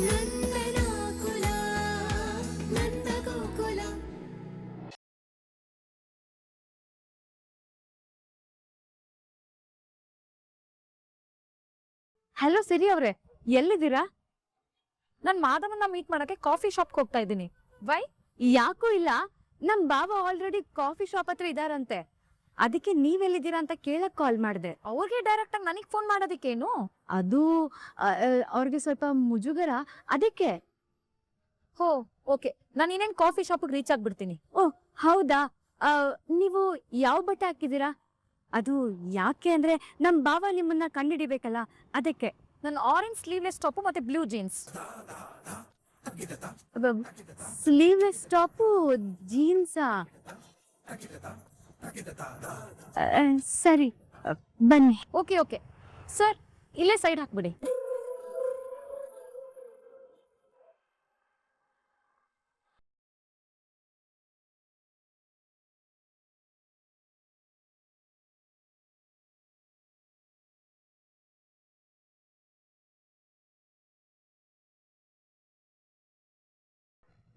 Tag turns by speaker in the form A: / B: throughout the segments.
A: ನಂದನಾಕುಲ Nandagokula.
B: Hello ಸಿರಿ ಅವ್ರೆ, ಎಲ್ಲಿದ್ದೀರಾ? ನಾನ್ ಮಾಧವನ್ನ meet ಮಾಡಕ್ಕೆ ಕಾಫಿ ಶಾಪ್ಗೆ ಹೋಗ್ತಾ ಇದ್ದೀನಿ. ವೈ? ಯಾಕೂ ಇಲ್ಲ, ನಮ್ ಬಾಬಾ ಆಲ್ರೆಡಿ ಕಾಫಿ ಶಾಪ್ ಹತ್ರ ಇದಾರಂತೆ. ಅದಕ್ಕೆ ನೀವೆಲ್ಲಿದ್ದೀರಾ ಅಂತ ಕೇಳಕ್ ಕಾಲ್ ಮಾಡಿದೆ. ಅವ್ರಿಗೆ ಡೈರೆಕ್ಟ್ ಆಗಿ ನನಗ್ ಫೋನ್ ಮಾಡೋದಕ್ಕೇನು? ಅದು ಅವ್ರಿಗೆ ಸ್ವಲ್ಪ ಮುಜುಗರ, ಅದಕ್ಕೆ. ಹೋ ಓಕೆ, ನಾನು ಇನ್ನೇನ್ ಕಾಫಿ ಶಾಪ್ಗೆ ರೀಚ್ ಆಗ್ಬಿಡ್ತೀನಿ. ಓಹ್ ಹೌದಾ? ನೀವು ಯಾವ ಬಟ್ಟೆ ಹಾಕಿದ್ದೀರಾ? ಅದು ಯಾಕೆ ಅಂದ್ರೆ ನಮ್ ಬಾವ ನಿಮ್ಮನ್ನ ಕಂಡಿಡಿಬೇಕಲ್ಲ, ಅದಕ್ಕೆ. ನನ್ನ ಆರೆಂಜ್ ಸ್ಲೀವ್ಲೆಸ್ ಟಾಪು ಮತ್ತೆ ಬ್ಲೂ ಜೀನ್ಸ್. ಸ್ಲೀವ್ಲೆಸ್ ಟಾಪು ಜೀನ್ಸಾ? ಸರಿ ಬನ್ನಿ. ಓಕೆ ಓಕೆ ಸರ್, ಇಲ್ಲೇ ಸೈಡ್ ಹಾಕ್ಬಿಡಿ.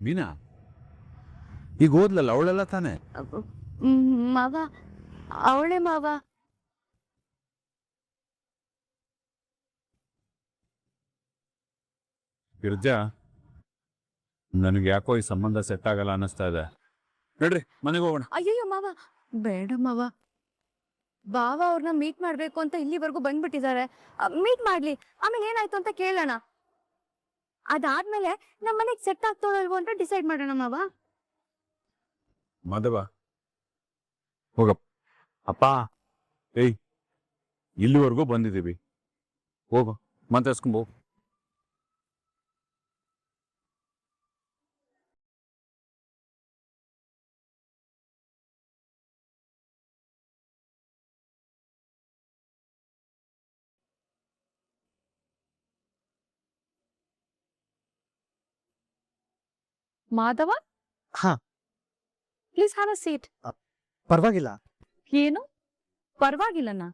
C: ಮೀನಾ ಈಗ ಓದ್ಲಲ್ಲ, ಅವಳೆಲ್ಲ ತಾನೆ?
B: ಮಾವ, ಅವಳೆ ಮಾವ.
C: ಗಿರ್ಜಾ, ನನಗೆ ಯಾಕೋ ಈ ಸಂಬಂಧ ಸೆಟ್ ಆಗಲ್ಲ ಅನ್ನಿಸ್ತಾ ಇದೆ. ನಡ್ರಿ ಮನೆಗೆ ಹೋಗೋಣ.
B: ಅಯ್ಯಯ್ಯೋ ಮಾವ, ಬೇಡ ಮಾವ. ಬಾವ ಅವ್ರನ್ನ ಮೀಟ್ ಮಾಡ್ಬೇಕು ಅಂತ ಇಲ್ಲಿವರೆಗೂ ಬಂದ್ಬಿಟ್ಟಿದ್ದಾರೆ. ಮೀಟ್ ಮಾಡ್ಲಿ, ಆಮೇಲೆ ಏನಾಯ್ತು ಅಂತ ಕೇಳೋಣ. ಅದಾದ್ಮೇಲೆ ನಮ್ಮ ಮನೆಗೆ ಸೆಟ್ ಆಗ್ತೋಳಲ್ವೋ ಅಂತ ಡಿಸೈಡ್ ಮಾಡೋಣ ಮಾವ.
C: ಮಾಧವ ಹೋಗಪ್ಪ. ಅಪ್ಪ, ಏಯ್ ಇಲ್ಲಿವರೆಗೂ ಬಂದಿದ್ದೀವಿ, ಹೋಗು ಮಾತಾಡ್ಸ್ಕೊಂಬೋ.
B: ಮಾಧವ,
D: ಹಾ
B: ಪ್ಲೀಸ್ ಹ್ಯಾವ್ ಅ ಸೀಟ್.
D: ಪರವಾಗಿಲ್ಲ.
B: ಏನು ಪರವಾಗಿಲ್ಲನಾ?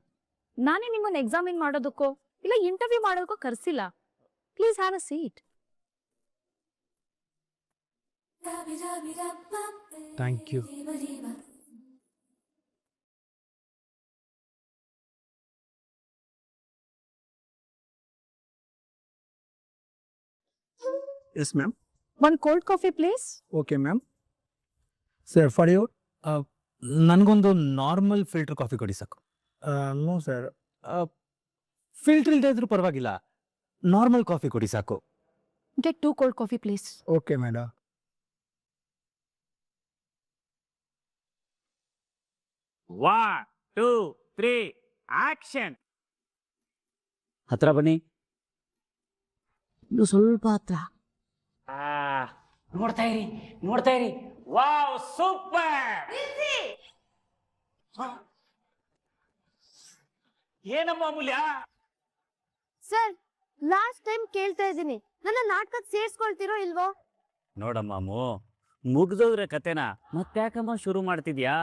B: ನಾನೇ ನಿಮ್ಮನ್ನ ಎಕ್ಸಾಮಿನ್ ಮಾಡೋದಕ್ಕೋ ಇಲ್ಲ ಇಂಟರ್ವ್ಯೂ ಮಾಡೋದಕ್ಕೋ ಕರ್ಸಿಲ್ಲ. Please have a seat.
D: Thank you. Yes ma'am.
B: One cold coffee please.
D: Okay ma'am. Sir for you. ನನಗೊಂದು ನಾರ್ಮಲ್ ಫಿಲ್ಟರ್ ಕಾಫಿ ಕೊಡಿ ಸಾಕು. ನೋ ಸರ್, ಫಿಲ್ಟರ್ ಇಲ್ಲದೆ ಇದ್ರೂ ಪರವಾಗಿಲ್ಲ, ನಾರ್ಮಲ್ ಕಾಫಿ ಕೊಡಿ ಸಾಕು.
B: Get 2 cold coffee please.
D: Okay madam.
E: One, two, three, action!
F: ಹತ್ರ ಬನ್ನಿ, ಇನ್ನು ಸ್ವಲ್ಪ ಹತ್ರ.
E: ನೋಡ್ತಾ ಇರಿ ನೋಡ್ತಾ ಇರಿ. Wow, super! ಏನಮ್ಮ ಅಮೂಲ್ಯ?
B: ಸರ್, ಲಾಸ್ಟ್ ಟೈಮ್ ಕೇಳ್ತಾ ಇದ್ದೀನಿ, ನನ್ನ ನಾಟಕಕ್ಕೆ ಸೇರ್ಸ್ಕೊಳ್ತಿರೋ ಇಲ್ವೋ?
F: ನೋಡಮ್ಮು, ಮುಗ್ದೋದ್ರೆ ಕತೆನ ಮತ್ತ್ಯಾಕಮ್ಮ ಶುರು ಮಾಡ್ತಿದ್ಯಾ?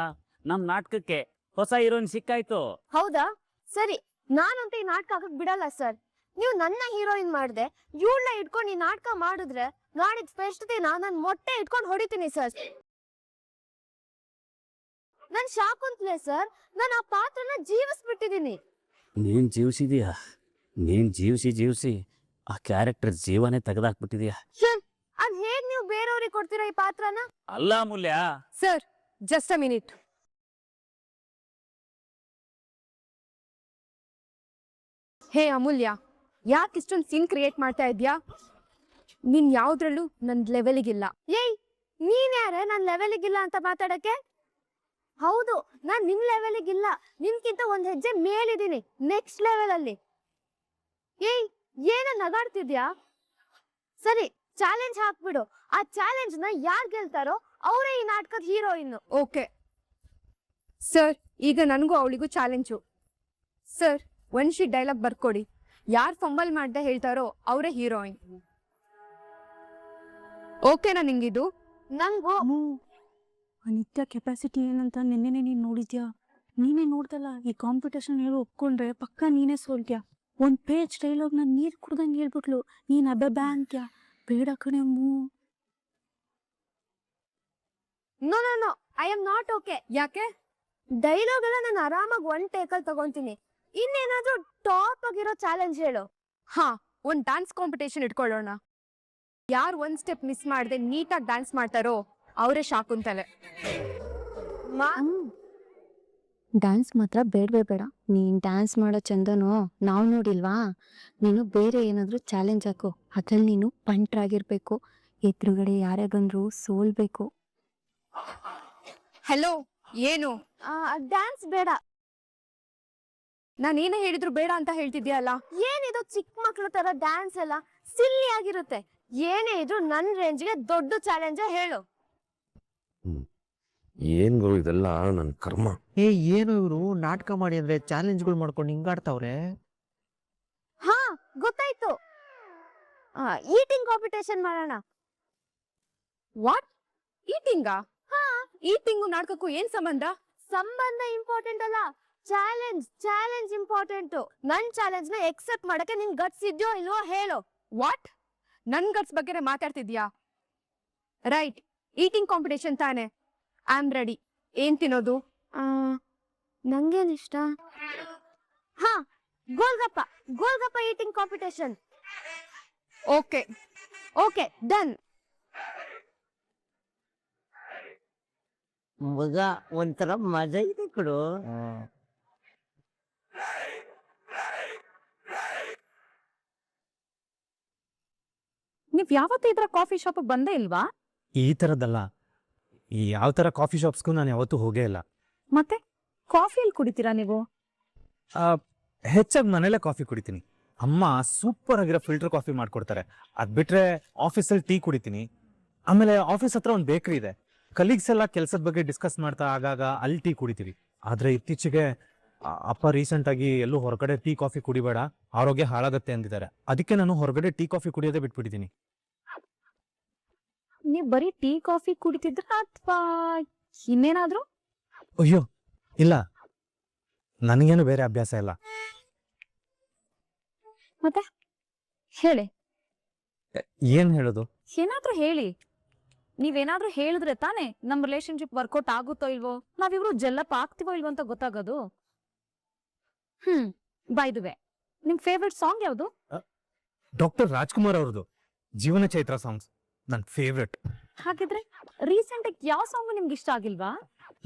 F: ನಮ್ ನಾಟಕಕ್ಕೆ ಹೊಸ ಹೀರೋಯಿನ್ ಸಿಕ್ಕಾಯ್ತು.
B: ಹೌದಾ? ಸರಿ, ನಾನಂತ ಈ ನಾಟಕ ಆಗಕ್ ಬಿಡಲ್ಲ ಸರ್. ನೀವು ನನ್ನ ಹೀರೋಯಿನ್ ಮಾಡ್ದೆ, ಇವಳನ್ನ ಇಟ್ಕೊಂಡು ಈ ನಾಟಕ ಮಾಡಿದ್ರೆ ನಾಡಿದ್ ಫಸ್ಟ್ ದಿನ ನನ್ ಮೊಟ್ಟೆ ಇಟ್ಕೊಂಡು ಹೊಡಿತೀನಿ ಸರ್. ನನ್ ಶಾಕುಂತ್ಲೆ ಸರ್, ನಾನು ಆ ಪಾತ್ರನ ಜೀವಿಸ್ಬಿಟ್ಟಿದೀನಿ.
F: ನೀನ್ ಜೀವಿಸಿದೀಯಾ? ನೀನ್ ಜೀವಿಸಿ ಆ ಕ್ಯಾರೆಕ್ಟರ್ ಜೀವನೇ ತೆಗೆದಾಕ್ಬಿಟ್ಟಿದ್ಯಾ.
B: ಸರ್, ಅದ್ ಹೇಗ್ ನೀವು ಬೇರೆಯವ್ರಿಗೆ ಕೊಡ್ತೀರಾ ಈ ಪಾತ್ರನ?
F: ಅಲ್ಲ Amulya.
B: Sir, just a minute. ಹೇ ಅಮೂಲ್ಯ, ಯಾಕೆ ಇಷ್ಟೊಂದು ಸೀನ್ ಕ್ರಿಯೇಟ್ ಮಾಡ್ತಾ ಇದ್ಯಾ? ನೀನ್ ಯಾವ್ದ್ರಲ್ಲೂ ನನ್ ಲೆವೆಲಿಗಿಲ್ಲ. ಏಯ್, ನೀನ್ ಯಾರ ನನ್ ಲೆವೆಲಿಗಿಲ್ಲ ಅಂತ ಮಾತಾಡಕ್ಕೆ? ಹೌದು, ನಾನ್ ನಿನ್ ಲೆವೆಲಿಗಿಲ್ಲ, ನಿನ್ಕಿಂತ ಒಂದ್ ಹೆಜ್ಜೆ ಮೇಲಿದ್ದೀನಿ, ನೆಕ್ಸ್ಟ್ ಲೆವೆಲ್ ಅಲ್ಲಿ. ಏಯ್, ಏನ ನಗಾಡ್ತಿದ್ಯಾ? ಸರಿ, ಚಾಲೆಂಜ್ ಹಾಕ್ಬಿಡು. ಆ ಚಾಲೆಂಜ್ ನ ಯಾರ್ ಗೆಲ್ತಾರೋ ಅವರೇ ಈ ನಾಟಕದ ಹೀರೋಯಿನ್. ಓಕೆ ಸರ್, ಈಗ ನನಗೂ ಅವಳಿಗೂ ಚಾಲೆಂಜು. ಸರ್, ಒಂದ್ ಶೀಟ್ ಡೈಲಾಗ್ ಬರ್ಕೊಡಿ. ಯಾರ್ ಫಂಬಲ್ ಮಾಡ್ದೆ ಹೇಳ್ತಾರೋ ಅವರೇ ಹೀರೋಯಿನ್. ಓಕೆನಾ ನಿಂಗಿದು? ನಂಗೂ.
G: ನಿತ್ಯ ಕೆಪಾಸಿಟಿ ಏನಂತ ನಿನ್ನೆ ನೀನ್ ನೋಡಿದ್ಯಾ? ನೀನೇ ನೋಡ್ದಲ್ಲ, ಈ ಕಾಂಪಿಟೇಷನ್ ಹೇಳು ಒಪ್ಕೊಂಡ್ರೆ ಪಕ್ಕ ನೀನೇ ಸೋಲ್ತ್ಯಾ. ಒಂದ್ ಪೇಜ್ ಡೈಲಾಗ್ ನಾನು ನೀರ್ ಕುಡ್ದಂಗೆ ಹೇಳ್ಬಿಟ್ಲು. ನೀನ್ ಅಬ್ಬಬ್ಬಾ ಅಂತ್ಯ. ಬೇಡ ಕಣೆ Ammu.
B: No no no, I am not okay. ಯಾಕೆ? ಡೈಲಾಗ್ ಎಲ್ಲ ನಾನು ಆರಾಮಾಗಿ ಒನ್ ಟೇಕಲ್ಲಿ ತಗೊಂತೀನಿ. ಇನ್ನೇನಾದ್ರೂ ಟಾಪ್ ಆಗಿರೋ ಚಾಲೆಂಜ್ ಹೇಳು. ಹಾ, ಒಂದ್ ಡ್ಯಾನ್ಸ್ ಕಾಂಪಿಟೇಷನ್ ಇಟ್ಕೊಳ್ಳೋಣ. ಯಾರು ಒಂದ್ ಸ್ಟೆಪ್ ಮಿಸ್ ಮಾಡದೆ ನೀಟಾಗಿ ಡ್ಯಾನ್ಸ್ ಮಾಡ್ತಾರೋ ಅವರೇ ಶಾಕುಂತಲೆ.
G: ಡ್ಯಾನ್ಸ್ ಮಾತ್ರ ಬೇಡವೇ ಬೇಡ. ನೀನ್ ಡ್ಯಾನ್ಸ್ ಮಾಡೋ ಚಂದನೋ ನಾವು ನೋಡಿಲ್ವಾ? ನೀನು ಬೇರೆ ಏನಾದ್ರೂ ಚಾಲೆಂಜ್ ಹಾಕು. ಅದ್ರಲ್ಲಿ ನೀನು ಪಂಟ್ರಾಗಿರ್ಬೇಕು. ಎದುರುಗಡೆ ಯಾರೇ ಬಂದ್ರು ಸೋಲ್ಬೇಕು.
B: ಹೆಲೋ, ಏನು? ಡ್ಯಾನ್ಸ್ ಬೇಡ. ನಾನೇನೇ ಹೇಳಿದ್ರು ಬೇಡ ಅಂತ ಹೇಳ್ತಿದ್ಯಲ್ಲ. ಏನಿದು ಚಿಕ್ಕ ಮಕ್ಳ ತರ ಡ್ಯಾನ್ಸ್ ಎಲ್ಲ ಸಿಲ್ಲಿ ಆಗಿರುತ್ತೆ. ಏನೇ ಇದ್ರು ನನ್ ರೇಂಜ್ಗೆ ದೊಡ್ಡ ಚಾಲೆಂಜ್ ಹೇಳು.
A: ಏನ್ ಗುರು ಇದೆಲ್ಲ ನನ್ ಕರ್ಮ.
H: ಏನು ಇವರು ನಾಟಕ ಮಾಡಿ ಅಂದ್ರೆ ಚಾಲೆಂಜ್ಗಳು ಮಾಡ್ಕೊಂಡು ಹಿಂಗಾಡ್ತಾವ್ರೆ.
B: ಹಾ, ಗೊತ್ತಾಯ್ತು. ಈಟಿಂಗ್ ಕಾಂಪಿಟೇಷನ್ ಮಾಡೋಣ. ವಾಟ್? ಈಟಿಂಗಾ? ಹಾ, ಈಟಿಂಗು ನಾಟಕಕ್ಕೂ ಏನ್ ಸಂಬಂಧ? ಸಂಬಂಧ ಇಂಪಾರ್ಟೆಂಟ್ ಅಲ್ಲ, ಚಾಲೆಂಜ್ ಇಂಪಾರ್ಟೆಂಟ್. ನನ್ ಚಾಲೆಂಜ್ ನ ಎಕ್ಸೆಪ್ಟ್ ಮಾಡಕ್ಕೆ ನಿನ್ ಗಟ್ಸ್ ಇದೆಯೋ ಇಲ್ವೋ ಹೇಳು. ವಾಟ್? ನನ್ ಗಟ್ಸ್ ಬಗ್ಗೆ ಮಾತಾಡ್ತಿದ್ಯಾ? ರೈಟ್, ಈಟಿಂಗ್ ಕಾಂಪಿಟೇಷನ್ ತಾನೆ. I am ready. ಏನ್ ತಿನ್ನೋದು? ನಂಗೇನ್ ಇಷ್ಟ? ಹಾ, golgappa eating competition. Okay okay, done.
E: ಮಗ ಒಂಥರ ಮಜಾ ಇದೆ ಕೊಡು.
G: ನೀವ್ ಯಾವತ್ತೂ ಇದ್ರ ಕಾಫಿ ಶಾಪ್ ಬಂದೇ ಇಲ್ವಾ?
D: ಈ ಥರದ್ದಲ್ಲ. ಈ ಯಾವ ಥರ ಕಾಫಿ ಶಾಪ್ಸ್ಗೂ ನಾನು ಯಾವತ್ತೂ ಹೋಗೇ ಇಲ್ಲ.
G: ಮತ್ತೆ ಕಾಫಿ ಎಲ್ಲಿ ಕುಡಿತೀರಾ ನೀವು?
D: ಹೆಚ್ಚಾಗಿ ಮನೇಲೆ ಕಾಫಿ ಕುಡಿತೀನಿ. ಅಮ್ಮ ಸೂಪರ್ ಆಗಿರೋ ಫಿಲ್ಟರ್ ಕಾಫಿ ಮಾಡ್ಕೊಡ್ತಾರೆ. ಅದ್ ಬಿಟ್ರೆ ಆಫೀಸಲ್ಲಿ ಟೀ ಕುಡಿತೀನಿ. ಆಮೇಲೆ ಆಫೀಸ್ ಹತ್ರ ಒಂದು ಬೇಕರಿ ಇದೆ. ಕಲೀಗ್ಸ್ ಎಲ್ಲ ಕೆಲಸದ ಬಗ್ಗೆ ಡಿಸ್ಕಸ್ ಮಾಡ್ತಾ ಆಗಾಗ ಅಲ್ಲಿ ಟೀ ಕುಡಿತೀವಿ. ಆದ್ರೆ ಇತ್ತೀಚೆಗೆ ಅಪ್ಪ ರೀಸೆಂಟ್ ಆಗಿ ಎಲ್ಲೂ ಹೊರಗಡೆ ಟೀ ಕಾಫಿ ಕುಡಿಬೇಡ, ಆರೋಗ್ಯ ಹಾಳಾಗತ್ತೆ ಅಂದಿದ್ದಾರೆ. ಅದಕ್ಕೆ ನಾನು ಹೊರಗಡೆ ಟೀ ಕಾಫಿ ಕುಡಿಯೋದೇ ಬಿಟ್ಬಿಟ್ಟಿದ್ದೀನಿ.
G: ನೀವ್ ಬರೀ ಟೀ ಕಾಫಿ ಕುಡಿತಿದ್ರ ಅಥವಾ ಇನ್ನೇನಾದ್ರು?
D: ಅಯ್ಯೋ ಇಲ್ಲ, ನನಗೇನು ಬೇರೆ ಅಭ್ಯಾಸ ಇಲ್ಲ.
G: ಮತ್ತೆ ಹೇಳಿ,
D: ಏನ್ ಹೇಳೋದು?
G: ಏನಾದ್ರೂ ಹೇಳಿ. ನೀವೇನಾದ್ರೂ ಹೇಳಿದ್ರೆ ತಾನೇ ನಮ್ ರಿಲೇಶನ್ಶಿಪ್ ವರ್ಕೌಟ್ ಆಗುತ್ತೋ ಇಲ್ವೋ, ನಾವಿಬ್ರು ಜೆಲ್ಲಪ್ ಆಗ್ತೀವೋ ಇಲ್ವೋ ಅಂತ ಗೊತ್ತಾಗೋದು. ಬೈ ದ ವೇ, ನಿಮ್ ಫೇವ್ರೆಟ್ ಸಾಂಗ್ ಯಾವ್ದು?
D: ಡಾಕ್ಟರ್ ರಾಜ್ಕುಮಾರ್ ಅವ್ರದ್ದು ಜೀವನ ಚೈತ್ರ ಸಾಂಗ್ಸ್ ನನ್ ಫೇವ್ರೆಟ್.
G: ಹಾಗಿದ್ರೆ ರೀಸೆಂಟ್ ಆಗಿ ಯಾವ ಸಾಂಗ್ ನಿಮ್ಗೆ ಇಷ್ಟ ಆಗಿಲ್ವಾ?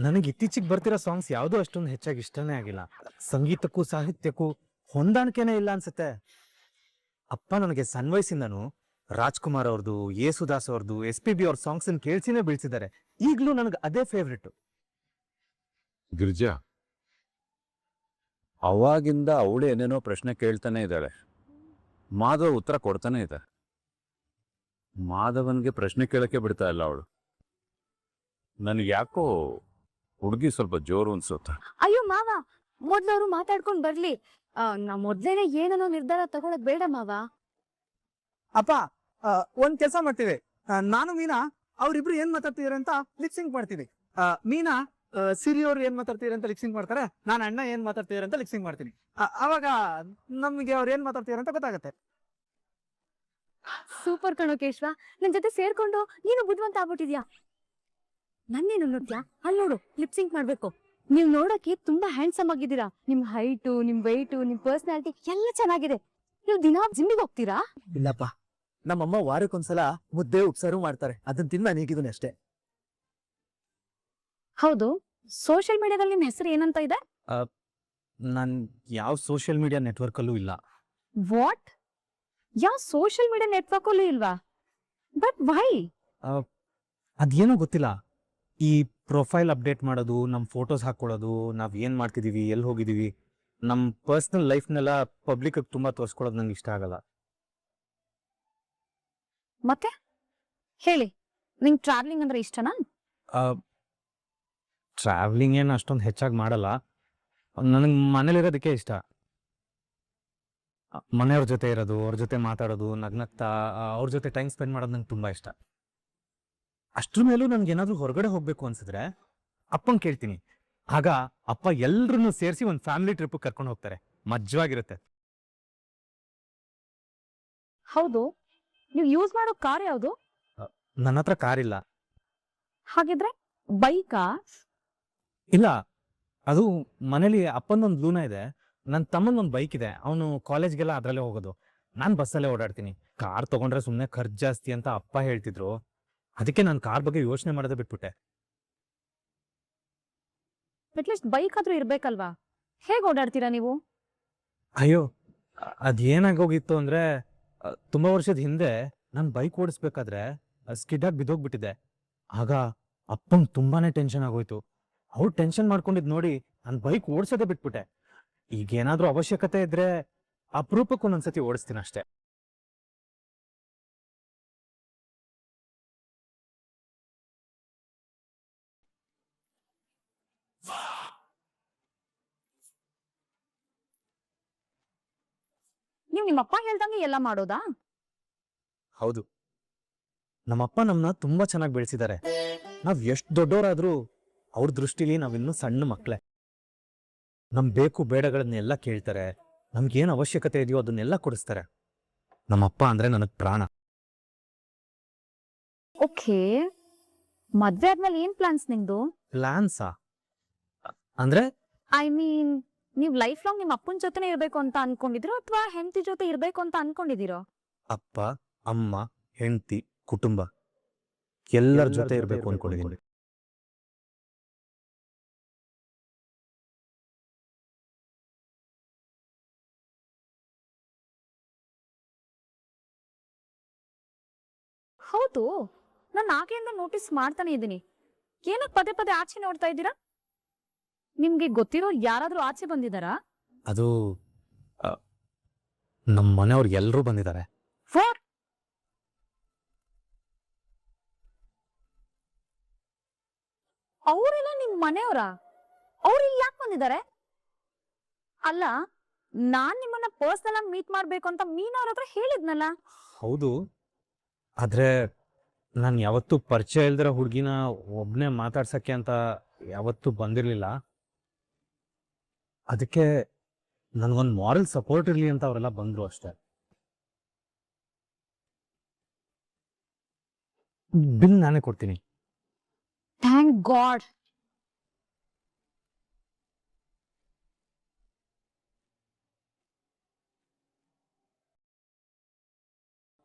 D: ನನಗೆ ಇತ್ತೀಚೆಗೆ ಬರ್ತಿರೋ ಸಾಂಗ್ಸ್ ಯಾವ್ದು ಅಷ್ಟೊಂದು ಹೆಚ್ಚಾಗಿ ಇಷ್ಟನೇ ಆಗಿಲ್ಲ. ಸಂಗೀತಕ್ಕೂ ಸಾಹಿತ್ಯಕ್ಕೂ ಹೊಂದಾಣಿಕೆನೇ ಇಲ್ಲ ಅನ್ಸುತ್ತೆ. ಅಪ್ಪ ನನಗೆ ಸಣ್ಣ ವಯಸ್ಸಿಂದನೂ ರಾಜ್ಕುಮಾರ್ ಅವ್ರದ್ದು, ಯೇಸುದಾಸ್ ಅವ್ರದ್ದು, SPB ಅವ್ರ ಸಾಂಗ್ಸ್ ಕೇಳಿಸಿನೇ ಬೆಳೆಸಿದ್ದಾರೆ. ಈಗಲೂ ನನಗೆ ಅದೇ ಫೇವ್ರೆಟ್.
C: ಗಿರ್ಜಾ, ಅವಾಗಿಂದ ಅವಳು ಏನೇನೋ ಪ್ರಶ್ನೆ ಕೇಳ್ತಾನೆ ಇದ್ದಾಳೆ. ಮಾಧವ್ ಉತ್ತರ ಕೊಡ್ತಾನೆ ಇದ್ದ. ಮಾಧವನ್ಗೆ ಪ್ರಶ್ನೆ ಕೇಳಕ್ಕೆ ಬಿಡ್ತಾ ಇಲ್ಲ ಅವಳು. ನನಗೆ ಯಾಕೋ ಹುಡುಗಿ ಸ್ವಲ್ಪ ಜೋರು ಅನ್ಸುತ್ತ.
B: ಅಯ್ಯೋ ಮಾವ, ಮೊದ್ಲವ್ರು ಮಾತಾಡ್ಕೊಂಡ್ ಬರ್ಲಿ. ನಾ ಮೊದ್ಲೇನೆ ಏನನ್ನೋ ನಿರ್ಧಾರ ತಗೊಳಕ್ ಬೇಡ ಮಾವ.
D: ಅಪ್ಪ, ಒಂದ್ ಕೆಲಸ ಮಾಡ್ತೀವಿ. ನಾನು ಮೀನಾ ಅವ್ರಿಬ್ರು ಏನ್ ಮಾತಾಡ್ತಿದಾರೆ ಅಂತ ಲಿಪ್ಸಿಂಗ್ ಮಾಡ್ತೀವಿ. ಮೀನಾ ಸಿರಿ ಅವ್ರು ಏನ್ ಮಾತಾಡ್ತಿದಾರೆ ಅಂತ ಲಿಪ್ಸಿಂಗ್ ಮಾಡ್ತಾರೆ, ನಾನು ಅಣ್ಣ ಏನ್ ಮಾತಾಡ್ತಿದಾರೆ ಅಂತ ಲಿಪ್ಸಿಂಗ್ ಮಾಡ್ತೀನಿ. ಅವಾಗ ನಮ್ಗೆ ಅವ್ರು ಏನ್ ಮಾತಾಡ್ತಿದಾರೆ ಅಂತ ಗೊತ್ತಾಗತ್ತೆ.
B: ಸೂಪರ್ ಕಣೋ ಕೇಶ್ವ, ನನ್ ಜೊತೆ ಸೇರ್ಕೊಂಡು ನೀನು ಬುದ್ಧಿವಂತ ಆಗ್ಬಿಟ್ಟಿದ್ಯಾ. ನನ್ನೇನು ನೋಡ್ತ್ಯಾ? ಅಲ್ಲಿ ನೋಡು, ಲಿಪ್ಸಿಂಕ್ ಮಾಡ್ಬೇಕು. ನೀವ್ ನೋಡಕ್ಕೆ ತುಂಬಾ ಹ್ಯಾಂಡ್ಸಮ್ ಆಗಿದ್ದೀರಾ. ನಿಮ್ ಹೈಟು, ನಿಮ್ ವೆಯ್ಟು, ನಿಮ್ ಪರ್ಸನಾಲಿಟಿ ಎಲ್ಲ ಚೆನ್ನಾಗಿದೆ. ನೀವು ದಿನಾ ಜಿಮ್ಮಿಗೆ ಹೋಗ್ತೀರಾ?
H: ಇಲ್ಲಪ್ಪ, ನಮ್ಮಮ್ಮ ವಾರಕ್ಕೊಂದ್ಸಲ ಮುದ್ದೆ ಉಪ್ಸಾರು ಮಾಡ್ತಾರೆ, ಅದನ್ನ ತಿಂದು ನಾನು ಹೇಗಿದ್ದೀನಿ ಅಷ್ಟೇ.
G: ಹೌದು, ಸೋಷಿಯಲ್ ಮೀಡಿಯಾದಲ್ಲಿ ನಿಮ್ ಹೆಸರು ಏನಂತ ಇದೆ?
D: ನಾನ್ ಯಾವ ಸೋಷಿಯಲ್ ಮೀಡಿಯಾ ನೆಟ್ವರ್ಕ್ ಅಲ್ಲೂ ಇಲ್ಲ.
G: ವಾಟ್? ಯಾವ ಸೋಷಿಯಲ್ ಮೀಡಿಯಾ ನೆಟ್ವರ್ಕ್ ಅಲ್ಲೂ ಇಲ್ವಾ? But why?
D: ಅದೇನೋ ಗೊತ್ತಿಲ್ಲ. ಈ ಪ್ರೊಫೈಲ್ ಅಪ್ಡೇಟ್ ಮಾಡೋದು, ನಮ್ ಫೋಟೋಸ್ ಹಾಕೊಳ್ಳೋದು, ನಾವ್ ಏನ್ ಮಾಡ್ತಿದೀವಿ, ಎಲ್ಲಿ ಹೋಗಿದೀವಿ, ನಮ್ ಪರ್ಸನಲ್ ಲೈಫ್ನೆಲ್ಲ ಪಬ್ಲಿಕ್ ತುಂಬಾ ತೋರಿಸ್ಕೊಳ್ಳೋದು ನಂಗೆ ಇಷ್ಟ ಆಗಲ್ಲ.
G: ಮತ್ತೆ ಹೇಳಿ, ನಿಂಗ್ ಟ್ರಾವೆಲಿಂಗ್ ಅಂದ್ರೆ ಇಷ್ಟನಾ?
D: ಟ್ರಾವೆಲಿಂಗ್ ಏನು ಅಷ್ಟೊಂದು ಹೆಚ್ಚಾಗಿ ಮಾಡಲ್ಲ. ನನಗೆ ಮನೇಲಿರೋದಕ್ಕೆ ಇಷ್ಟ. ಮನೆಯವ್ರ ಜೊತೆ ಇರೋದು, ಅವ್ರ ಜೊತೆ ಮಾತಾಡೋದು, ನಗ್ನಗ್ತಾ ಅವ್ರ ಜೊತೆ ಟೈಮ್ ಸ್ಪೆಂಡ್ ಮಾಡೋದು ನಂಗೆ ತುಂಬಾ ಇಷ್ಟ. ಅಷ್ಟ್ರ ಮೇಲೂ ನನ್ಗೆ ಏನಾದ್ರೂ ಹೊರಗಡೆ ಹೋಗ್ಬೇಕು ಅನ್ಸಿದ್ರೆ ಅಪ್ಪಂಗೆ ಕೇಳ್ತೀನಿ. ಆಗ ಅಪ್ಪ ಎಲ್ರನ್ನೂ ಸೇರಿಸಿ ಒಂದು ಫ್ಯಾಮಿಲಿ ಟ್ರಿಪ್ ಕರ್ಕೊಂಡು ಹೋಗ್ತಾರೆ. ಮಜ್ವಾಗಿರುತ್ತೆ.
B: ಹೌದು, ನೀವು ಯೂಸ್ ಮಾಡೋ ಕಾರ್ ಯಾವುದು?
D: ನನ್ನ ಹತ್ರ ಕಾರ್ ಇಲ್ಲ.
B: ಹಾಗಿದ್ರೆ ಬೈಕಾ?
D: ಇಲ್ಲ, ಅದು ಮನೇಲಿ ಅಪ್ಪಂದೊಂದು ಲೂನಾ ಇದೆ, ನನ್ನ ತಮ್ಮಂದೊಂದು ಬೈಕ್ ಇದೆ. ಅವನು ಕಾಲೇಜ್ಗೆಲ್ಲ ಅದರಲ್ಲೇ ಹೋಗೋದು. ನಾನು ಬಸ್ಸಲ್ಲೇ ಓಡಾಡ್ತೀನಿ. ಕಾರ್ ತಗೊಂಡ್ರೆ ಸುಮ್ಮನೆ ಖರ್ಚು ಜಾಸ್ತಿ ಅಂತ ಅಪ್ಪ ಹೇಳ್ತಿದ್ರು. ಅದಕ್ಕೆ ನಾನು ಕಾರ್ ಬಗ್ಗೆ ಯೋಚನೆ ಮಾಡೋದೇ ಬಿಟ್ಬಿಟ್ಟೆ.
B: ಅಟ್ಲೀಸ್ಟ್ ಬೈಕ್ ಆದ್ರೂ ಇರ್ಬೇಕಲ್ವಾ? ಹೇಗೆ ಓಡಾಡ್ತೀರಾ ನೀವು?
D: ಅಯ್ಯೋ, ಅದೇನಾಗೋಗಿತ್ತು ಅಂದ್ರೆ ತುಂಬಾ ವರ್ಷದ ಹಿಂದೆ ನಾನು ಬೈಕ್ ಓಡಿಸ್ಬೇಕಾದ್ರೆ ಸ್ಕಿಡ್ ಆಗಿ ಬಿದ್ದೋಗ್ಬಿಟ್ಟಿದೆ. ಆಗ ಅಪ್ಪಂಗೆ ತುಂಬಾನೇ ಟೆನ್ಷನ್ ಆಗೋಯ್ತು. ಅವ್ರು ಟೆನ್ಷನ್ ಮಾಡ್ಕೊಂಡಿದ್ ನೋಡಿ ನಾನು ಬೈಕ್ ಓಡಿಸೋದೇ ಬಿಟ್ಬಿಟ್ಟೆ. ಈಗ ಏನಾದ್ರೂ ಅವಶ್ಯಕತೆ ಇದ್ರೆ ಅಪರೂಪಕ್ಕೆ ಒಂದೊಂದ್ಸತಿ ಓಡಿಸ್ತೀನಿ ಅಷ್ಟೇ.
B: ನೀವು ನಿಮ್ಮಪ್ಪ ಹೇಳ್ದಂಗೆ ಎಲ್ಲ ಮಾಡೋದಾ?
D: ಹೌದು, ನಮ್ಮಪ್ಪ ನಮ್ಮನ್ನ ತುಂಬಾ ಚೆನ್ನಾಗಿ ಬೆಳೆಸಿದ್ದಾರೆ. ನಾವ್ ಎಷ್ಟು ದೊಡ್ಡವರಾದ್ರೂ ಅವ್ರ ದೃಷ್ಟಿಲಿ ನಾವಿನ್ನೂ ಸಣ್ಣ ಮಕ್ಳೇ. ನಮ್ ಬೇಕು ಬೇಡಗಳನ್ನೆಲ್ಲ ಕೇಳ್ತಾರೆ. ನಮ್ಗೇನ್ ಅವಶ್ಯಕತೆ ಇದೆಯೋ ಅದನ್ನೆಲ್ಲ ಕೊಡಿಸ್ತಾರೆ. ನಮ್ಮಪ್ಪ ಅಂದ್ರೆ ನನಗ್ ಪ್ರಾಣ.
B: ಓಕೆ, ಮದ್ವೆ ಆದ್ಮೇಲೆ ಏನ್ ಪ್ಲಾನ್ಸ್ ನಿಮ್ದು?
D: ಪ್ಲಾನ್ಸಾ ಅಂದ್ರೆ?
B: ಐ ಮೀನ್, ನೀವ್ ಲೈಫ್ ಲಾಂಗ್ ನಿಮ್ ಅಪ್ಪನ ಜೊತೆನೆ ಇರ್ಬೇಕು ಅಂತ ಅನ್ಕೊಂಡಿದಿರೋ ಅಥವಾ ಹೆಂಡತಿ ಜೊತೆ ಇರ್ಬೇಕು ಅಂತ ಅನ್ಕೊಂಡಿದಿರೋ?
D: ಅಪ್ಪ, ಅಮ್ಮ, ಹೆಂಡತಿ, ಕುಟುಂಬ ಎಲ್ಲರ ಜೊತೆ ಇರ್ಬೇಕು ಅನ್ಕೊಂಡಿದ್ದೀನಿ.
B: ಹೌದು, ನಾನು ಆಕೆಯಿಂದ ನೋಟಿಸ್ ಮಾಡ್ತಾನೆ ಇದ್ದೀನಿ. ಏನಕ್ಕೆ ಪದೇ ಪದೇ ಆಚೆ ನೋಡ್ತಾ ಇದ್ದೀರಾ? ನಿಮ್ಗೆ ಗೊತ್ತಿರೋ ಯಾರಾದ್ರೂ ಆಚೆ ಬಂದಿದಾರಾ?
D: ಅದು ನಮ್ಮ ಮನೆಯವ್ರು ಎಲ್ಲರೂ ಬಂದಿದ್ದಾರೆ.
B: ಫಾರ್ ಅವರೆಲ್ಲ ನಿಮ್ ಮನೆಯವರ? ಅವ್ರು ಇಲ್ಲಿ ಯಾಕೆ ಬಂದಿದ್ದಾರೆ? ಅಲ್ಲ, ನಾನ್ ನಿಮ್ಮನ್ನ ಪರ್ಸನಲ್ ಆಗಿ ಮೀಟ್ ಮಾಡ್ಬೇಕು ಅಂತ ಮೀನವ್ರ ಹತ್ರ ಹೇಳಿದ್ನಲ್ಲ.
D: ಹೌದು, ಆದ್ರೆ ನಾನು ಯಾವತ್ತೂ ಪರಿಚಯ ಇಲ್ದಿರೋ ಹುಡುಗಿನ ಒಬ್ನೇ ಮಾತಾಡ್ಸಕ್ಕೆ ಅಂತ ಯಾವತ್ತೂ ಬಂದಿರ್ಲಿಲ್ಲ. ಅದಕ್ಕೆ ನನ್ಗೊಂದು ಮಾರಲ್ ಸಪೋರ್ಟ್ ಇರ್ಲಿ ಅಂತ ಅವರೆಲ್ಲ ಬಂದ್ರು ಅಷ್ಟೇ. ಬಿಲ್ ನಾನೇ ಕೊಡ್ತೀನಿ.
B: Thank god.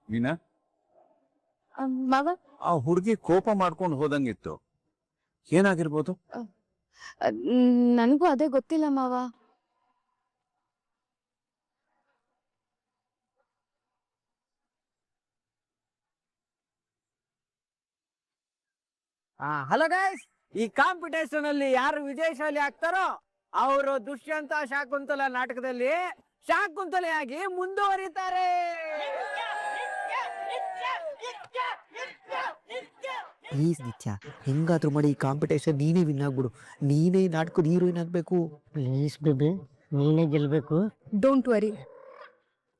C: ಮೀನಾ,
B: ಮಗ,
C: ಆ ಹುಡುಗಿ ಕೋಪ ಮಾಡ್ಕೊಂಡು ಹೋದಂಗಿತ್ತು. ಏನಾಗಿರ್ಬೋದು?
G: ನನಗೂ ಅದೇ ಗೊತ್ತಿಲ್ಲ ಮಾವ.
E: ಹಲೋ ಗೈಸ್, ಈ ಕಾಂಪಿಟೇಷನ್ ಅಲ್ಲಿ ಯಾರು ವಿಜಯಶಾಲಿ ಆಗ್ತಾರೋ ಅವರು ದುಷ್ಯಂತ ಶಾಕುಂತಲ ನಾಟಕದಲ್ಲಿ ಶಾಕುಂತಲೆಯಾಗಿ ಮುಂದುವರಿತಾರೆ.
H: ಪ್ಲೀಸ್ ನಿತ್ಯ, ಹೆಂಗಾದ್ರೂ ಮಾಡಿ ಈ ಕಾಂಪಿಟೇಷನ್ ನೀನೇ ವಿನ್ ಆಗ್ಬಿಡು. ನೀನೇ ಈ ನಾಟಕದ ಹೀರೋಯಿನ್ ಆಗ್ಬೇಕು.
E: ಪ್ಲೀಸ್ ಬೇಬಿ, ನೀನೇ ಗೆಲ್ಬೇಕು.
B: ಡೋಂಟ್ ವರಿ,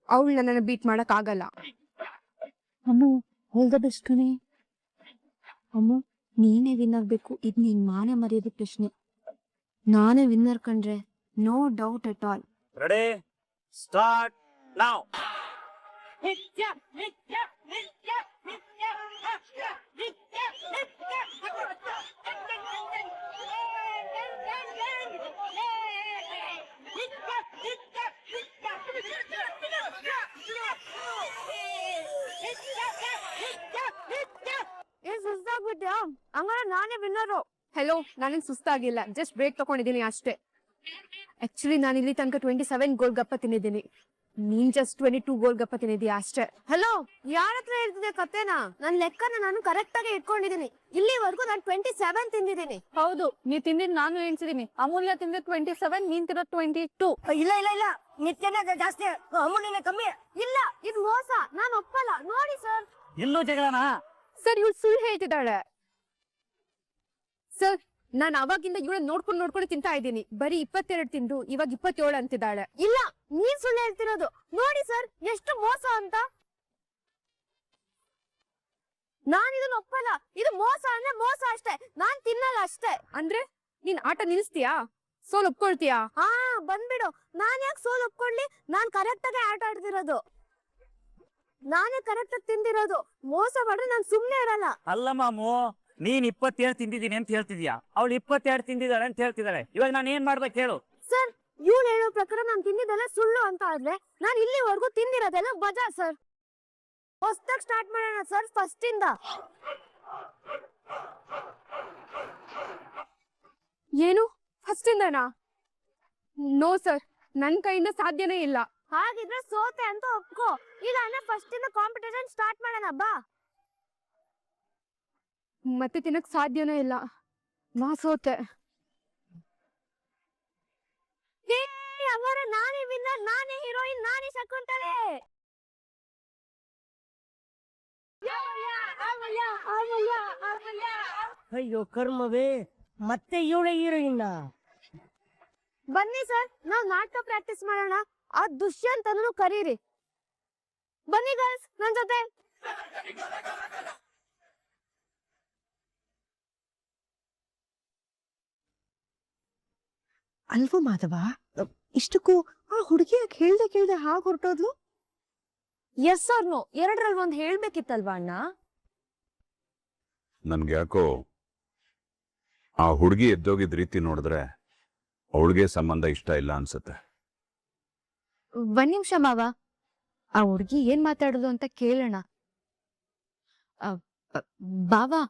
B: ಅವಳು ನನ್ನನ್ನು ಬೀಟ್ ಮಾಡಕ್ ಆಗಲ್ಲ.
G: ಅಮ್ಮ, ಆಲ್ ದ ಬೆಸ್ಟ್ ಕಣೆ. ಅಮ್ಮ, ನೀನೇ ವಿನ್ ಆಗ್ಬೇಕು. ಇದು ನೀನ್ ಮಾನ ಮರ್ಯಾದೆ ಪ್ರಶ್ನೆ. ನಾನೇ ವಿನ್ನರ್ ಕಂಡ್ರೆ, no doubt at all.
F: Ready, start now.
B: ಸುಸ್ತಾಗ್ಬಿಟ್ಯಾ? ಹಂಗಾರೆ ನಾನೇ ವಿನ್ನರು. ಹೆಲೋ, ನಾನೇನ್ ಸುಸ್ತಾಗಿಲ್ಲ, ಜಸ್ಟ್ ಬ್ರೇಕ್ ತಗೊಂಡಿದ್ದೀನಿ ಅಷ್ಟೇ. ಆಕ್ಚುಲಿ ನಾನು ಇಲ್ಲಿ ತನಕ 27 ಗೋಲ್ಗಪ್ಪ ತಿನ್ನಿದ್ದೀನಿ. ನೀನ್ ಜಸ್ಟ್ 22 ಗೋಲ್ಗಪ್ಪ ತಿನ್ನಿದ್ಯಾ ಅಷ್ಟೇ. ಹಲೋ, ಯಾರ ಹತ್ರ ಹೇಳ್ತಿದ್ದೆ ಕತೆನಾ? ನನ್ ಲೆಕ್ಕನ ನಾನು ಕರೆಕ್ಟ್ ಆಗಿ ಇಟ್ಕೊಂಡಿದ್ದೀನಿ. ಇಲ್ಲಿವರೆಗೂ ನಾನು 27 ತಿಂದಿದ್ದೀನಿ. ಹೌದು, ನೀ ತಿಂದಿದ್ ನಾನು ಎಣಿಸಿದೀನಿ. ಅಮೂಲ್ಯ ತಿಂದಿದ್ 27, ನೀನ್ ತಿನ್ನೋದ್ 22.
E: ಇಲ್ಲ ಇಲ್ಲ ಇಲ್ಲ, ನಿತ್ಯನೇ ಜಾಸ್ತಿ, ಅಮೂಲ್ಯನೇ ಕಮ್ಮಿ.
B: ಇಲ್ಲ, ಇದು ಮೋಸ, ನಾನು ಒಪ್ಪಲ್ಲ. ನೋಡಿ ಸರ್.
F: ಎಲ್ಲೂ ಜಗಳನಾ?
B: ಸರ್, ಇವಳು ಸುಳ್ಳು ಹೇಳ್ತಿದ್ದಾಳೆ. ಸರ್, ನಾನು ಅವಾಗಿಂದ ಇವಳು ನೋಡ್ಕೊಂಡು ತಿಂತಾ ಇದ್ದೀನಿ. ಬರೀ 22 ತಿಂದು ಇವಾಗ 27 ಅಂತಿದ್ದಾಳೆ. ಇಲ್ಲ, ನೀನ್ ಸುಳ್ಳು ಹೇಳ್ತಿರೋದು. ನೋಡಿ ಸರ್, ಎಷ್ಟು ಮೋಸ ಅಂತ. ನಾನ್ ಇದನ್ನ ಒಪ್ಪಲ್ಲ. ಇದು ಮೋಸ ಅಂದ್ರೆ ಮೋಸ ಅಷ್ಟೇ. ನಾನ್ ತಿನ್ನಲ್ಲ ಅಷ್ಟೇ. ಅಂದ್ರೆ ನೀನ್ ಆಟ ನಿಲ್ಸ್ತೀಯಾ? ಸೋಲ್ ಒಪ್ಕೊಳ್ತೀಯಾ? ಹಾ, ಬಂದ್ಬಿಡು. ನಾನ್ ಯಾಕೆ ಸೋಲ್ ಒಪ್ಕೊಳ್ಳಿ? ನಾನ್ ಕರೆಕ್ಟ್ ಆಗಿ ಆಟ ಆಡ್ತಿರೋದು. ನಾನೇ ಕರೆಕ್ಟ್ ಆಗಿ ತಿಂದಿರೋದು. ಮೋಸ ಮಾಡ್ರೆ ನಾನು ಸುಮ್ನೆ ಇರಲ್ಲ.
F: ಅಲ್ಲ ಮಾಮು, ನೀನ್ 27 ತಿಂದಿದ್ದೀನಿ ಅಂತ ಹೇಳ್ತಿದ್ಯಾ, ಅವಳು 22 ತಿಂದಿದ್ದಾಳೆ ಅಂತ ಹೇಳ್ತಿದ್ದಾಳೆ. ಇವಾಗ ನಾನು ಏನ್ ಮಾಡ್ಬೇಕು ಹೇಳು?
B: ಸರ್, ಇವ್ಳು ಹೇಳೋ ಪ್ರಕಾರ ನಾನು ತಿಂದಿದ್ದೆಲ್ಲ ಸುಳ್ಳು ಅಂತ ಆದ್ರೆ ನಾನು ಇಲ್ಲಿವರೆಗೂ ತಿಂದಿರೋದೆಲ್ಲ ಬಜಾ ಸರ್. ಹೊಸ್ದಾಗಿ ಸ್ಟಾರ್ಟ್ ಮಾಡೋಣ ಸರ್, ಫಸ್ಟ್ ಇಂದ. ಏನು ಫಸ್ಟ್ ಇಂದನಾ? ನೋ ಸರ್, ನನ್ ಕೈಯಿಂದ ಸಾಧ್ಯನೇ ಇಲ್ಲ. ಹಾಗಿದ್ರೆ ಸೋತೆ ಅಂತ ಒಪ್ಕೋ. ಇಲ್ಲ ಅಂದ್ರೆ ಫಸ್ಟ್ ಇಂದ ಕಾಂಪಿಟೇಷನ್ ಸ್ಟಾರ್ಟ್ ಮಾಡೋಣ ಬಾ. ಮತ್ತೆ ತಿನ್ನಕ್ ಸಾಧ್ಯನೇ ಇಲ್ಲ, ನಾ ಸೋತೆ. ಅವರ ನಾನೇ ವಿನ್ನರ್, ನಾನೇ ಹೀರೋಯಿನ್, ನಾನೇ ಶಕುಂತಲೆ.
E: ಅಯ್ಯೋ ಕರ್ಮವೇ, ಮತ್ತೆ ಇವಳೆ ಹೀರೋಯಿನ್.
B: ಬನ್ನಿ ಸರ್, ನಾವ್ ನಾಟಕ ಪ್ರಾಕ್ಟೀಸ್ ಮಾಡೋಣ. ಆ ದುಷ್ಯಂತನೂ ಕರೀರಿ. ಬನ್ನಿ ಗರ್ಲ್ಸ್ ನನ್ ಜೊತೆ.
H: ಅಲ್ವೋ ಮಾಧವ, ಇಷ್ಟಕ್ಕೂ ಆ ಹುಡುಗಿ ಕೇಳ್ದೆ ಹಾಗೆ ಹೊರಟೋದ್ಲು.
G: ಎಸ್ ಆರ್ ನೋ, ಎರಡರಲ್ಲಿ ಒಂದ್ ಹೇಳ್ಬೇಕಿತ್ತಲ್ವಾ ಅಣ್ಣ?
C: ನನ್ಗೆ ಯಾಕೋ ಆ ಹುಡುಗಿ ಎದ್ದೋಗಿದ್ ರೀತಿ ನೋಡಿದ್ರೆ ಅವಳಿಗೆ ಸಂಬಂಧ ಇಷ್ಟ ಇಲ್ಲ ಅನ್ಸುತ್ತೆ.
G: ಒಂದ್ ನಿಮಿಷ ಮಾವ, ಆ ಹುಡ್ಗಿ ಏನ್ ಮಾತಾಡೋದು ಅಂತ ಕೇಳೋಣ. ಬಾವಾ,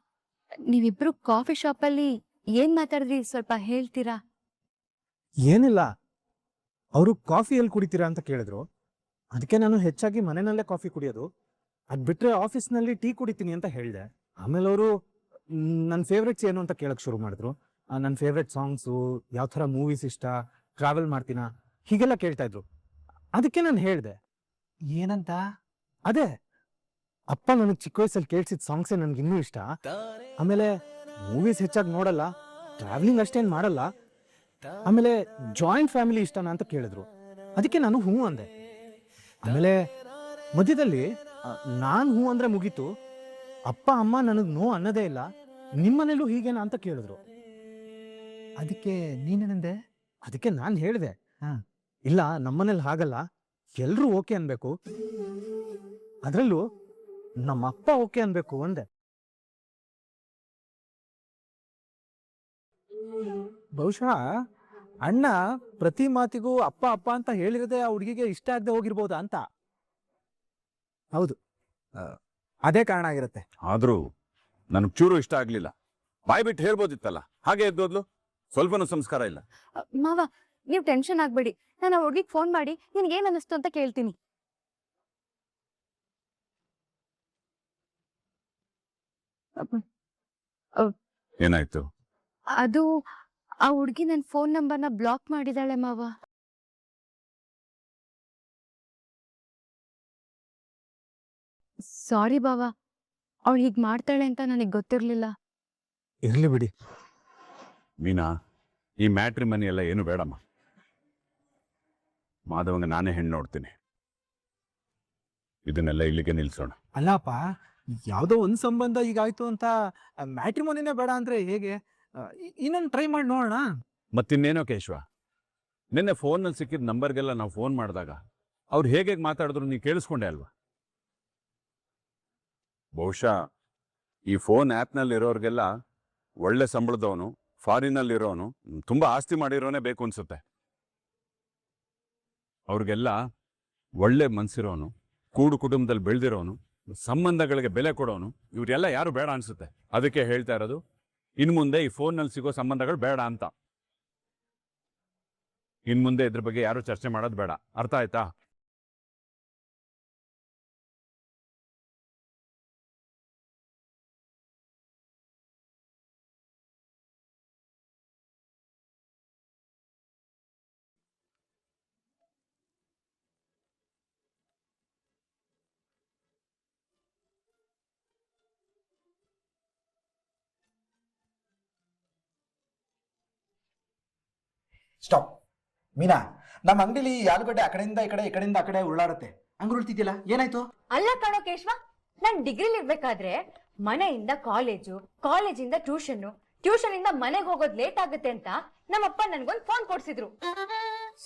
G: ನೀವಿಬ್ರು ಕಾಫಿ ಶಾಪಲ್ಲಿ ಏನ್ ಮಾತಾಡಿದ್ರಿ, ಸ್ವಲ್ಪ ಹೇಳ್ತೀರಾ?
D: ಏನಿಲ್ಲ, ಅವರು ಕಾಫಿ ಎಲ್ಲಿ ಕುಡಿತೀರಾ ಅಂತ ಕೇಳಿದ್ರು. ಅದಕ್ಕೆ ನಾನು ಹೆಚ್ಚಾಗಿ ಮನೆಯಲ್ಲೇ ಕಾಫಿ ಕುಡಿಯೋದು, ಅದ್ ಬಿಟ್ರೆ ಆಫೀಸ್ನಲ್ಲಿ ಟೀ ಕುಡಿತೀನಿ ಅಂತ ಹೇಳಿದೆ. ಆಮೇಲೆ ಅವರು ನನ್ನ ಫೇವ್ರೆಟ್ಸ್ ಏನು ಅಂತ ಕೇಳಕ್ ಶುರು ಮಾಡಿದ್ರು. ನನ್ನ ಫೇವ್ರೆಟ್ ಸಾಂಗ್ಸು, ಯಾವ ಥರ ಮೂವೀಸ್ ಇಷ್ಟ, ಟ್ರಾವೆಲ್ ಮಾಡ್ತೀನಾ, ಹೀಗೆಲ್ಲ ಕೇಳ್ತಾ ಇದ್ರು. ಅದಕ್ಕೆ ನಾನು ಹೇಳಿದೆ.
H: ಏನಂತ?
D: ಅದೇ, ಅಪ್ಪ ನನಗೆ ಚಿಕ್ಕ ವಯಸ್ಸಲ್ಲಿ ಕೇಳಿಸಿದ ಸಾಂಗ್ಸೇ ನನ್ಗೆ ಇನ್ನೂ ಇಷ್ಟ. ಆಮೇಲೆ ಮೂವೀಸ್ ಹೆಚ್ಚಾಗಿ ನೋಡಲ್ಲ, ಟ್ರಾವೆಲಿಂಗ್ ಅಷ್ಟೇನು ಮಾಡಲ್ಲ. ಆಮೇಲೆ ಜಾಯಿಂಟ್ ಫ್ಯಾಮಿಲಿ ಇಷ್ಟನಾ ಅಂತ ಕೇಳಿದ್ರು. ಅದಕ್ಕೆ ನಾನು ಹೂ ಅಂದೆ. ಆಮೇಲೆ ಮಧ್ಯದಲ್ಲಿ ನಾನು ಹೂ ಅಂದ್ರೆ ಮುಗೀತು, ಅಪ್ಪ ಅಮ್ಮ ನನಗೆ ನೋ ಅನ್ನೋದೇ ಇಲ್ಲ, ನಿಮ್ಮನೇಲೂ ಹೀಗೇನಾ ಅಂತ ಕೇಳಿದ್ರು.
H: ಅದಕ್ಕೆ ನೀನೇನಂದೆ?
D: ಅದಕ್ಕೆ ನಾನು ಹೇಳಿದೆ, ಇಲ್ಲ ನಮ್ಮನೇಲಿ ಹಾಗಲ್ಲ, ಎಲ್ರೂ ಓಕೆ ಅನ್ಬೇಕು, ಅದರಲ್ಲೂ ನಮ್ಮ ಅಪ್ಪ ಓಕೆ ಅನ್ಬೇಕು ಅಂದೆ. ಬಹುಶಃ ಅಣ್ಣ ಪ್ರತಿ ಮಾತಿಗೂ ಅಪ್ಪ ಅಪ್ಪ ಅಂತ ಹೇಳಿರದೆ ಆ ಹುಡುಗಿಗೆ ಇಷ್ಟ ಆಗದೆ ಹೋಗಿರ್ಬೋದಾ ಅಂತ. ಹೌದು, ಅದೇ ಕಾರಣ ಆಗಿರುತ್ತೆ.
C: ಆದ್ರೂ ನನಗ್ ಚೂರು ಇಷ್ಟ ಆಗ್ಲಿಲ್ಲ. ಬಾಯ್ ಬಿಟ್ಟು ಹೇಳ್ಬೋದಿತ್ತಲ್ಲ, ಹಾಗೆ ಎದ್ದೋದ್ಲು. ಸ್ವಲ್ಪನೂ ಸಂಸ್ಕಾರ ಇಲ್ಲ.
G: ಮಾವ, ನೀವ್ ಟೆನ್ಷನ್ ಆಗ್ಬೇಡಿ, ನಾನು ಆ ಹುಡ್ಗಿಗ್ ಫೋನ್ ಮಾಡಿ ನಿನ್ಗೆ ಏನ್ ಅನ್ನಿಸ್ತು ಅಂತ ಕೇಳ್ತೀನಿ.
C: ಏನಾಯ್ತು?
G: ಅದು ಆ ಹುಡ್ಗಿ ನನ್ ಫೋನ್ ನಂಬರ್ನ ಬ್ಲಾಕ್ ಮಾಡಿದಾಳೆ ಮಾವ. ಸಾರಿ ಬಾವ, ಅವಳು ಹೀಗ್ ಮಾಡ್ತಾಳೆ ಅಂತ ನನಗ್ ಗೊತ್ತಿರ್ಲಿಲ್ಲ.
D: ಇರ್ಲಿ ಬಿಡಿ.
C: ಮೀನಾ, ಈ ಮ್ಯಾಟ್ರಿ ಮನಿ ಎಲ್ಲ ಏನು ಬೇಡಮ್ಮ. ಮಾಧವಂಗ ನಾನೇ ಹೆಣ್ಣು ನೋಡ್ತೀನಿ. ಇದನ್ನೆಲ್ಲ ಇಲ್ಲಿಗೆ ನಿಲ್ಸೋಣ.
D: ಅಲ್ಲಪ್ಪ, ಯಾವುದೋ ಒಂದು ಸಂಬಂಧ ಈಗಾಯ್ತು ಅಂತ ಮ್ಯಾಟ್ರಿಮೋನಿನೇ ಬೇಡ ಅಂದ್ರೆ ಹೇಗೆ? ಇನ್ನೊಂದು ಟ್ರೈ ಮಾಡಿ ನೋಡೋಣ.
C: ಮತ್ತಿನ್ನೇನೋ ಕೇಶವ, ನಿನ್ನೆ ಫೋನಲ್ಲಿ ಸಿಕ್ಕಿದ ನಂಬರ್ಗೆಲ್ಲ ನಾವು ಫೋನ್ ಮಾಡಿದಾಗ ಅವ್ರು ಹೇಗೆ ಮಾತಾಡಿದ್ರು ನೀ ಕೇಳಿಸ್ಕೊಂಡೆ ಅಲ್ವಾ? ಬಹುಶಃ ಈ ಫೋನ್ ಆ್ಯಪ್ನಲ್ಲಿ ಇರೋರಿಗೆಲ್ಲ ಒಳ್ಳೆ ಸಂಬಳದವನು, ಫಾರಿನಲ್ಲಿರೋನು, ತುಂಬ ಆಸ್ತಿ ಮಾಡಿರೋನೇ ಬೇಕು ಅನ್ಸುತ್ತೆ. ಅವ್ರಿಗೆಲ್ಲ ಒಳ್ಳೆ ಮನ್ಸಿರೋನು, ಕೂಡು ಕುಟುಂಬದಲ್ಲಿ ಬೆಳೆದಿರೋನು, ಸಂಬಂಧಗಳಿಗೆ ಬೆಲೆ ಕೊಡೋನು, ಇವರೆಲ್ಲ ಯಾರು ಬೇಡ ಅನ್ಸುತ್ತೆ. ಅದಕ್ಕೆ ಹೇಳ್ತಾ ಇರೋದು, ಇನ್ಮುಂದೆ ಈ ಫೋನ್ನಲ್ಲಿ ಸಿಗೋ ಸಂಬಂಧಗಳು ಬೇಡ ಅಂತ. ಇನ್ಮುಂದೆ ಇದ್ರ ಬಗ್ಗೆ ಯಾರು ಚರ್ಚೆ ಮಾಡೋದು ಬೇಡ. ಅರ್ಥ ಆಯ್ತಾ?
I: ಸ್ಟಾಪ್. ಮೀನಾ, ನಮ್ಮ ಅಂಗಡಿಲಿ ಆಲೂಗಡ್ಡೆ ಆ ಕಡೆಯಿಂದ ಈ ಕಡೆ, ಈ ಕಡೆಯಿಂದ ಆ ಕಡೆ ಉಳ್ಳಾಡುತ್ತೆ. ಹಂಗ್ ಉಳ್ತಿದ್ಯಲ್ಲ, ಏನಾಯ್ತು?
J: ಅಲ್ಲ ಕಣೋ ಕೇಶವ, ನಾನ್ ಡಿಗ್ರಿಲಿ ಇರ್ಬೇಕಾದ್ರೆ ಮನೆಯಿಂದ ಕಾಲೇಜು, ಕಾಲೇಜಿಂದ ಟ್ಯೂಷನ್, ಟ್ಯೂಷನ್ ಇಂದ ಮನೆಗೆ ಹೋಗೋದ್ ಲೇಟ್ ಆಗುತ್ತೆ ಅಂತ ನಮ್ಮಪ್ಪ ನನ್ಗೊಂದ್ ಫೋನ್ ಕೊಡ್ಸಿದ್ರು.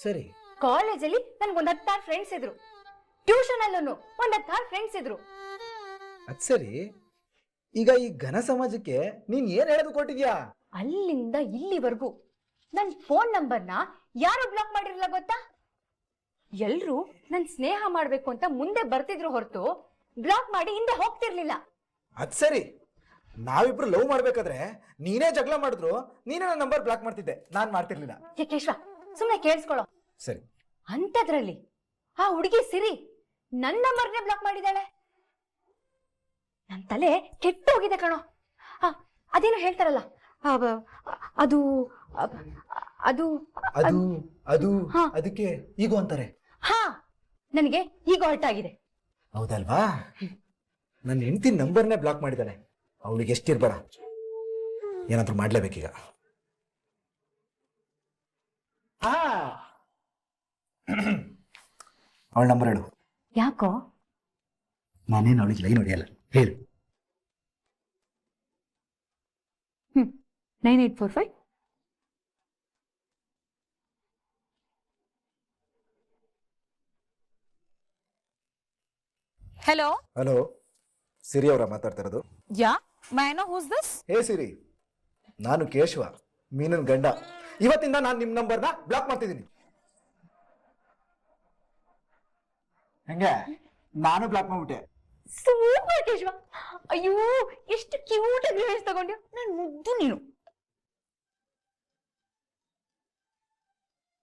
I: ಸರಿ.
J: ಕಾಲೇಜಲ್ಲಿ ನನ್ಗೊಂದ್ 10 ಫ್ರೆಂಡ್ಸ್ ಇದ್ರು. ಟ್ಯೂಷನ್ ಅಲ್ಲೂ ಒಂದತ್ತಾರು ಫ್ರೆಂಡ್ಸ್ ಇದ್ರು.
I: ಅದ್ ಸರಿ, ಈಗ ಈ ಘನ ಸಮಾಜಕ್ಕೆ ನೀನ್ ಏನ್ ಹೇಳೋದು ಕೊಟ್ಟಿದ್ಯಾ?
J: ಅಲ್ಲಿಂದ ಇಲ್ಲಿವರೆಗೂ ನನ್ ಫೋನ್ ನಂಬರ್ನ ಯಾರು ಬ್ಲಾಕ್ ಮಾಡಿರಲ್ಲ ಗೊತ್ತಾ? ಎಲ್ರು ನನ್ ಸ್ನೇಹ ಮಾಡ್ಬೇಕು ಅಂತ ಮುಂದೆ ಬರ್ತಿದ್ರು ಹೊರತು ಬ್ಲಾಕ್ ಮಾಡಿ ಹಿಂದೆ ಹೋಗ್ತಿರ್ಲಿಲ್ಲ.
I: ಅದ್ ಸರಿ, ನಾವಿಬ್ರು ಲವ್ ಮಾಡ್ಬೇಕಾದ್ರೆ ನೀನೇ ಜಗಳ ಮಾಡಿದ್ರು ನೀನೇ ನನ್ನ ನಂಬರ್ ಬ್ಲಾಕ್ ಮಾಡ್ತಿದ್ದೆ, ನಾನ್ ಮಾಡ್ತಿರ್ಲಿಲ್ಲ.
J: ಕೇಶವ, ಸುಮ್ನೆ ಕೇಳಿಸ್ಕೊಳ್ಳೋ.
I: ಸರಿ.
J: ಅಂತದ್ರಲ್ಲಿ ಆ ಹುಡುಗಿ ಸಿರಿ ನನ್ನ ನಂಬರ್ನೇ ಬ್ಲಾಕ್ ಮಾಡಿದಾಳೆ. ನನ್ ತಲೆ ಕೆಟ್ಟೋಗಿದೆ ಕಣೋ. ಅದೇನೋ ಹೇಳ್ತಾರಲ್ಲ, ಅದು ಅದು
I: ಅದು ಅದು
J: ಹಾ.
I: ಅದಕ್ಕೆ ಈಗೋ ಅಂತಾರೆ.
J: ಹಾ, ನನಗೆ ಈಗ ಹೊರಟಾಗಿದೆ.
I: ಹೌದಲ್ವಾ? ನನ್ನ ಹೆಂಡತಿ ನಂಬರ್ನೇ ಬ್ಲಾಕ್ ಮಾಡಿದ್ದಾಳೆ. ಅವಳಿಗೆ ಎಷ್ಟಿರ್ಬೇಡ, ಏನಾದ್ರೂ ಮಾಡ್ಲೇಬೇಕೀಗ. ಅವಳ ನಂಬರ್ ಹೇಳು.
J: ಯಾಕೋ?
I: ನಾನೇನು ಅವಳಿಗೆ ಲೈನ್ ಹೊಡೆಯಲ್ಲ, ಹೇಳು.
J: 9845.
K: Hello.
I: ಹಲೋ, ಸಿರಿ ಅವರ ಮಾತಾಡ್ತಾ ಇರೋದು?
K: Yeah. May I know who's this?
I: ಹೇ ಸಿರಿ, ನಾನು ಕೇಶವ, ಮೀನನ್ ಗಂಡ. ಇವತ್ತಿಂದ ನಾನು ನಿಮ್ ನಂಬರ್ನ ಬ್ಲಾಕ್ ಮಾಡ್ತಿದ್ದೀನಿ. ಹೆಂಗೆ, ನಾನು ಬ್ಲಾಕ್ ಮಾಡ್ಬಿಟ್ಟೆ.
J: ಸೂಪರ್ ಕೇಶವ. ಅಯ್ಯೋ, ಎಷ್ಟು ಕ್ಯೂಟ್ ಆಗಿ ತಗೊಂಡ್ಯಾ. ನನ್ ಮುದ್ದು ನೀನು.